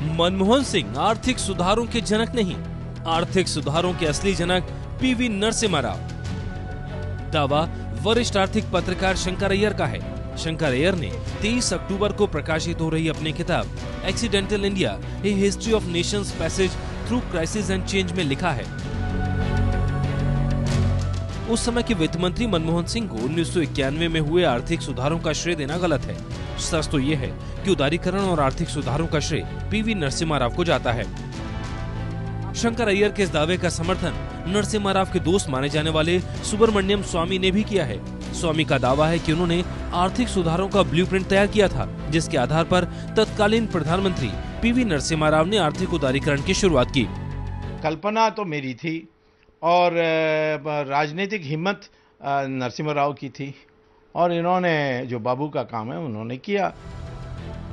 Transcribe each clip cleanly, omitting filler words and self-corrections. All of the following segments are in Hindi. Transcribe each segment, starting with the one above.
मनमोहन सिंह आर्थिक सुधारों के जनक नहीं, आर्थिक सुधारों के असली जनक पीवी नरसिम्हा राव। दावा वरिष्ठ आर्थिक पत्रकार शंकर अय्यर का है। शंकर अय्यर ने 23 अक्टूबर को प्रकाशित हो रही अपनी किताब accidental India, A history of Nations passage through crisis and change में लिखा है, उस समय के वित्त मंत्री मनमोहन सिंह को 1991 में हुए आर्थिक सुधारों का श्रेय देना गलत है। सच तो ये है कि उदारीकरण और आर्थिक सुधारों का श्रेय पीवी नरसिम्हा राव को जाता है। शंकर अय्यर के इस दावे का समर्थन नरसिम्हा राव के दोस्त माने जाने वाले सुब्रमण्यम स्वामी ने भी किया है। स्वामी का दावा है कि उन्होंने आर्थिक सुधारों का ब्लूप्रिंट तैयार किया था, जिसके आधार पर तत्कालीन प्रधानमंत्री पीवी नरसिम्हा राव ने आर्थिक उदारीकरण की शुरुआत की। कल्पना तो मेरी थी और राजनीतिक हिम्मत नरसिम्हा राव की थी और इन्होंने जो बाबू का काम है उन्होंने किया।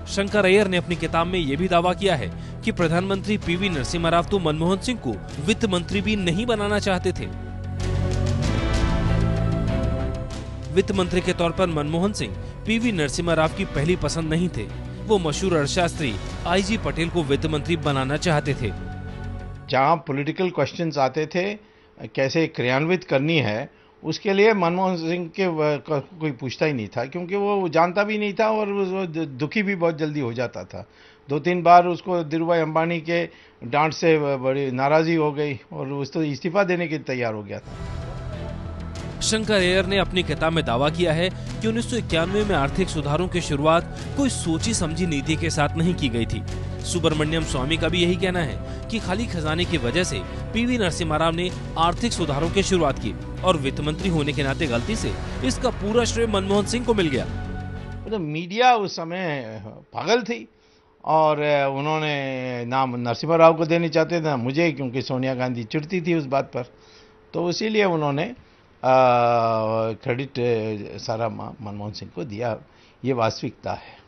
शंकर अय्यर ने अपनी किताब में यह भी दावा किया है कि प्रधानमंत्री पीवी नरसिम्हा राव तो मनमोहन सिंह को वित्त मंत्री भी नहीं बनाना चाहते थे। वित्त मंत्री के तौर पर मनमोहन सिंह पीवी नरसिम्हा राव की पहली पसंद नहीं थे। वो मशहूर अर्थशास्त्री आईजी पटेल को वित्त मंत्री बनाना चाहते थे। जहां पॉलिटिकल क्वेश्चंस आते थे कैसे क्रियान्वित करनी है, उसके लिए मनमोहन सिंह के कोई पूछता ही नहीं था, क्योंकि वो जानता भी नहीं था और वो दुखी भी बहुत जल्दी हो जाता था। 2-3 बार उसको धीरूभाई अंबानी के डांट से बड़ी नाराजगी हो गई और उस तो इस्तीफा देने के तैयार हो गया था। शंकर अय्यर ने अपनी किताब में दावा किया है कि 1991 में आर्थिक सुधारों की शुरुआत कोई सोची समझी नीति के साथ नहीं की गई थी। सुब्रमण्यम स्वामी का भी यही कहना है कि खाली खजाने की वजह से पीवी नरसिम्हा राव ने आर्थिक सुधारों की शुरुआत की और वित्त मंत्री होने के नाते गलती से इसका पूरा श्रेय मनमोहन सिंह को मिल गया। तो मीडिया उस समय पागल थी और उन्होंने नाम नरसिम्हा राव को देने चाहते थे, मुझे, क्योंकि सोनिया गांधी चिढ़ती थी उस बात पर, तो इसीलिए उन्होंने क्रेडिट सारा मनमोहन सिंह को दिया। ये वास्तविकता है।